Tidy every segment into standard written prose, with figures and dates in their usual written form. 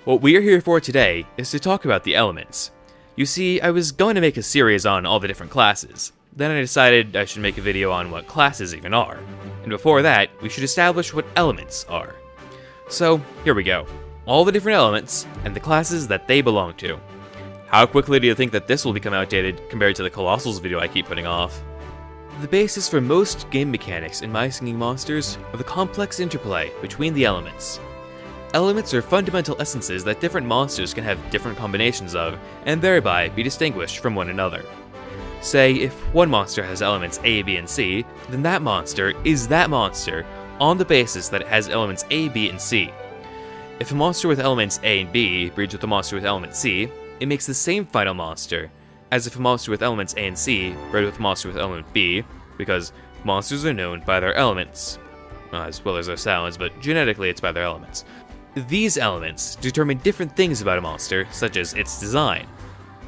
What we are here for today is to talk about the elements. You see, I was going to make a series on all the different classes. Then I decided I should make a video on what classes even are. And before that, we should establish what elements are. So, here we go. All the different elements, and the classes that they belong to. How quickly do you think that this will become outdated compared to the Colossals video I keep putting off? The basis for most game mechanics in My Singing Monsters are the complex interplay between the elements. Elements are fundamental essences that different monsters can have different combinations of, and thereby be distinguished from one another. Say, if one monster has elements A, B, and C, then that monster is that monster on the basis that it has elements A, B, and C. If a monster with elements A and B breeds with a monster with element C, it makes the same final monster, as if a monster with elements A and C bred with a monster with element B, because monsters are known by their elements. As well as their sounds, but genetically it's by their elements. These elements determine different things about a monster, such as its design.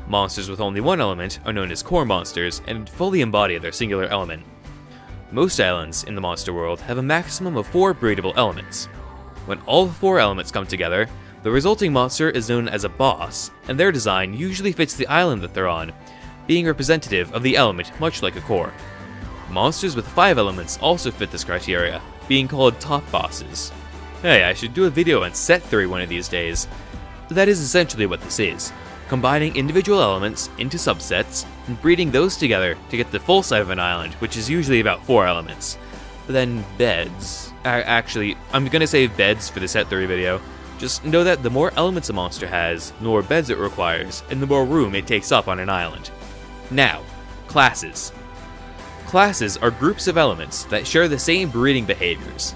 Monsters with only one element are known as core monsters and fully embody their singular element. Most islands in the monster world have a maximum of 4 breedable elements. When all 4 elements come together, the resulting monster is known as a boss, and their design usually fits the island that they're on, being representative of the element much like a core. Monsters with 5 elements also fit this criteria, being called top bosses. Hey, I should do a video on set theory one of these days. That is essentially what this is, combining individual elements into subsets and breeding those together to get the full set of an island, which is usually about 4 elements. But then beds. Actually, I'm gonna save beds for the set theory video. Just know that the more elements a monster has, the more beds it requires, and the more room it takes up on an island. Now, classes. Classes are groups of elements that share the same breeding behaviors.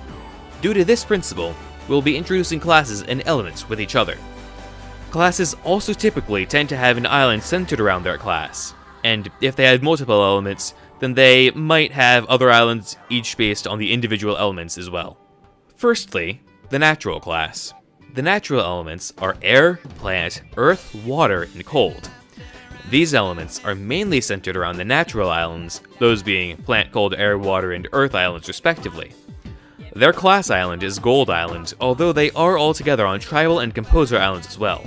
Due to this principle, we'll be introducing classes and elements with each other. Classes also typically tend to have an island centered around their class, and if they have multiple elements, then they might have other islands each based on the individual elements as well. Firstly, the natural class. The natural elements are air, plant, earth, water, and cold. These elements are mainly centered around the natural islands, those being plant, cold, air, water, and earth islands respectively. Their class island is Gold Island, although they are all together on Tribal and Composer Islands as well.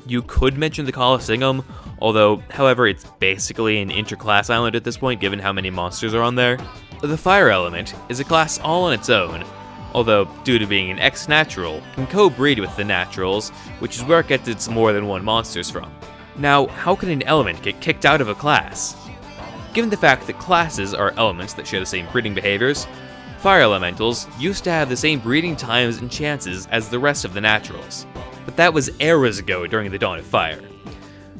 You could mention the Colosseum, although, however, it's basically an interclass island at this point given how many monsters are on there. The Fire element is a class all on its own, although, due to being an ex-natural, can co-breed with the naturals, which is where it gets its more than one monsters from. Now, how can an element get kicked out of a class? Given the fact that classes are elements that share the same breeding behaviors, Fire elementals used to have the same breeding times and chances as the rest of the naturals, but that was eras ago during the dawn of fire.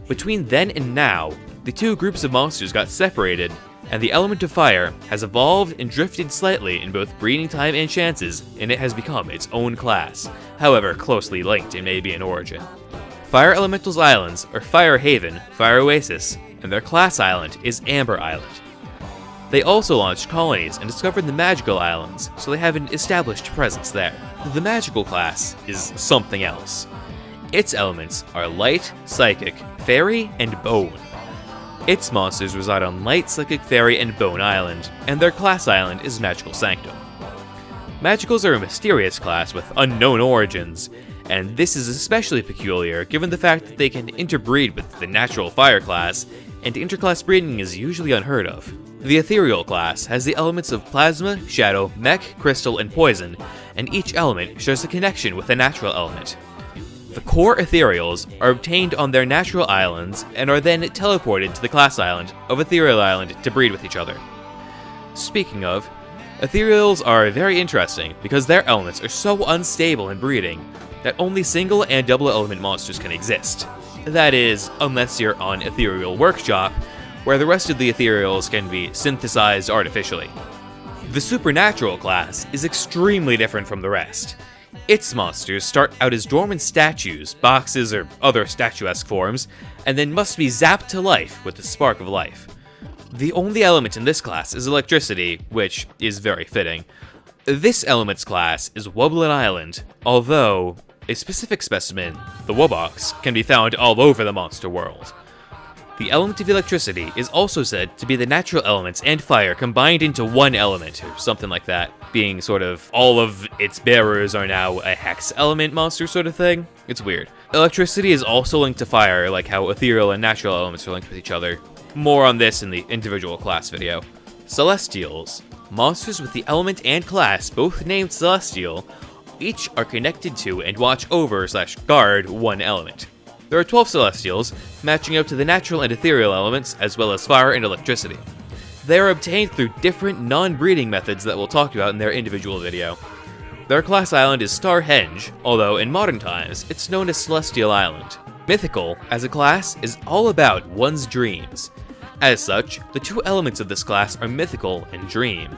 Between then and now, the two groups of monsters got separated, and the element of fire has evolved and drifted slightly in both breeding time and chances, and it has become its own class, however closely linked it may be in origin. Fire elementals' islands are Fire Haven, Fire Oasis, and their class island is Amber Island. They also launched colonies and discovered the Magical Islands, so they have an established presence there. The Magical class is something else. Its elements are Light, Psychic, Fairy, and Bone. Its monsters reside on Light, Psychic, Fairy, and Bone Island, and their class island is Magical Sanctum. Magicals are a mysterious class with unknown origins, and this is especially peculiar given the fact that they can interbreed with the natural fire class, and interclass breeding is usually unheard of. The Ethereal class has the elements of Plasma, Shadow, Mech, Crystal, and Poison, and each element shares a connection with a natural element. The core Ethereals are obtained on their natural islands and are then teleported to the class island of Ethereal Island to breed with each other. Speaking of, Ethereals are very interesting because their elements are so unstable in breeding that only single and double element monsters can exist. That is, unless you're on Ethereal Workshop, where the rest of the Ethereals can be synthesized artificially. The Supernatural class is extremely different from the rest. Its monsters start out as dormant statues, boxes, or other statuesque forms, and then must be zapped to life with the spark of life. The only element in this class is electricity, which is very fitting. This element's class is Wublin Island, although a specific specimen, the Wubox, can be found all over the monster world. The element of electricity is also said to be the natural elements and fire combined into one element, or something like that, being sort of all of its bearers are now a hex element monster sort of thing. It's weird. Electricity is also linked to fire, like how ethereal and natural elements are linked with each other. More on this in the individual class video. Celestials. Monsters with the element and class, both named Celestial, each are connected to and watch over / guard one element. There are 12 Celestials, matching up to the natural and ethereal elements, as well as fire and electricity. They are obtained through different non-breeding methods that we'll talk about in their individual video. Their class island is Starhenge, although in modern times, it's known as Celestial Island. Mythical, as a class, is all about one's dreams. As such, the two elements of this class are Mythical and Dream.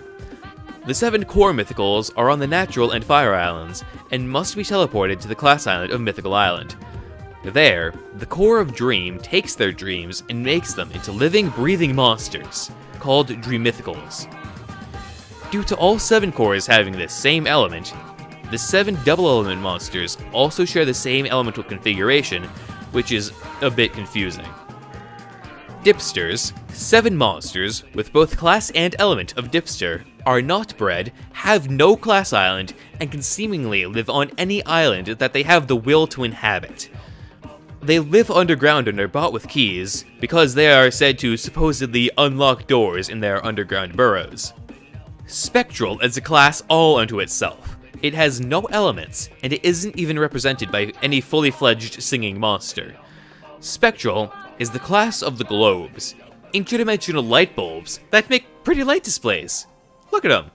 The 7 core Mythicals are on the Natural and Fire Islands, and must be teleported to the class island of Mythical Island. There, the core of Dream takes their dreams and makes them into living, breathing monsters, called Dreamythicals. Due to all 7 cores having this same element, the 7 double element monsters also share the same elemental configuration, which is a bit confusing. Dipsters, 7 monsters with both class and element of Dipster, are not bred, have no class island, and can seemingly live on any island that they have the will to inhabit. They live underground and are bought with keys, because they are said to supposedly unlock doors in their underground burrows. Spectral is a class all unto itself. It has no elements, and it isn't even represented by any fully fledged singing monster. Spectral is the class of the globes, interdimensional light bulbs that make pretty light displays. Look at them.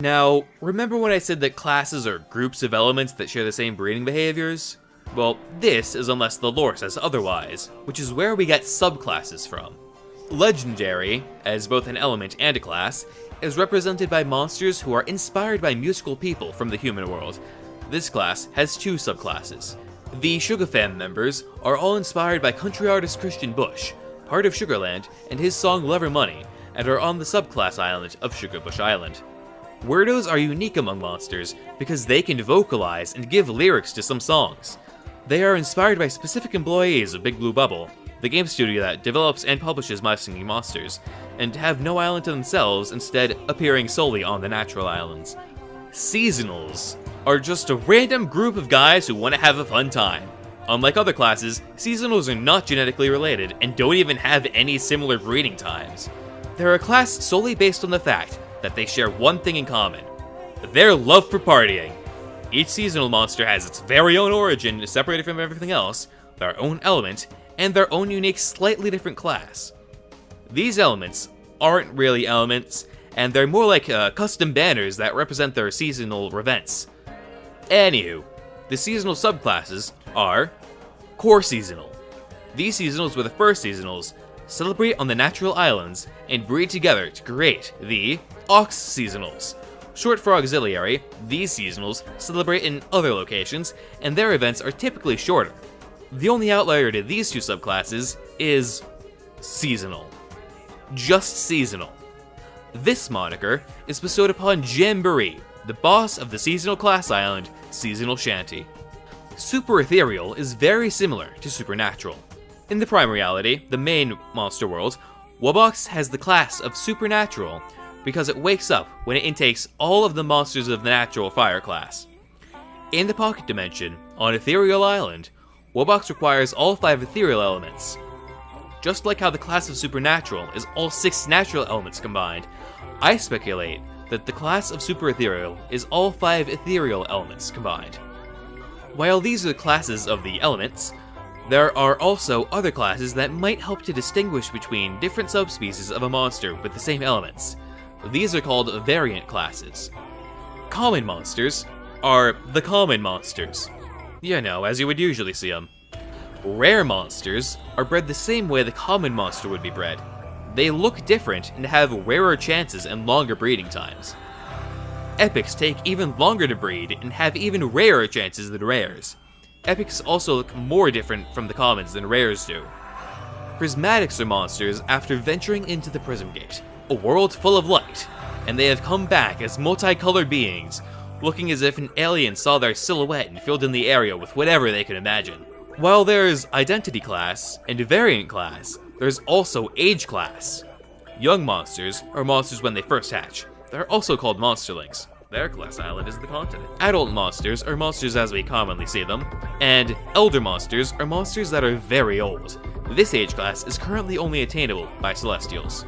Now, remember when I said that classes are groups of elements that share the same breeding behaviors? Well, this is unless the lore says otherwise, which is where we get subclasses from. Legendary, as both an element and a class, is represented by monsters who are inspired by musical people from the human world. This class has 2 subclasses. The Sugarfam members are all inspired by country artist Christian Bush, part of Sugarland, and his song Lover Money, and are on the subclass island of Sugarbush Island. Weirdos are unique among monsters because they can vocalize and give lyrics to some songs. They are inspired by specific employees of Big Blue Bubble, the game studio that develops and publishes My Singing Monsters, and have no island to themselves, instead appearing solely on the natural islands. Seasonals are just a random group of guys who want to have a fun time. Unlike other classes, seasonals are not genetically related and don't even have any similar breeding times. They're a class solely based on the fact that they share one thing in common: their love for partying. Each seasonal monster has its very own origin, separated from everything else, their own element, and their own unique, slightly different class. These elements aren't really elements, and they're more like custom banners that represent their seasonal events. Anywho, the seasonal subclasses are Core Seasonal. These seasonals were the first seasonals, celebrate on the natural islands, and breed together to create the Aux Seasonals. Short for auxiliary, these seasonals celebrate in other locations, and their events are typically shorter. The only outlier to these 2 subclasses is Seasonal. Just Seasonal. This moniker is bestowed upon Jamboree, the boss of the seasonal class island, Seasonal Shanty. Super Ethereal is very similar to Supernatural. In the Prime Reality, the main monster world, Wobox has the class of Supernatural because it wakes up when it intakes all of the monsters of the natural fire class. In the Pocket Dimension, on Ethereal Island, Wobox requires all 5 ethereal elements. Just like how the class of Supernatural is all 6 natural elements combined, I speculate that the class of Super Ethereal is all 5 ethereal elements combined. While these are the classes of the elements, there are also other classes that might help to distinguish between different subspecies of a monster with the same elements. These are called variant classes. Common monsters are the common monsters. You know, as you would usually see them. Rare monsters are bred the same way the common monster would be bred. They look different and have rarer chances and longer breeding times. Epics take even longer to breed and have even rarer chances than rares. Epics also look more different from the commons than rares do. Prismatics are monsters after venturing into the Prism Gate, a world full of light, and they have come back as multicolored beings, looking as if an alien saw their silhouette and filled in the area with whatever they could imagine. While there's Identity class and Variant class, there's also Age class. Young monsters are monsters when they first hatch. They're also called monsterlings. Their class island is the continent. Adult monsters are monsters as we commonly see them, and elder monsters are monsters that are very old. This age class is currently only attainable by Celestials.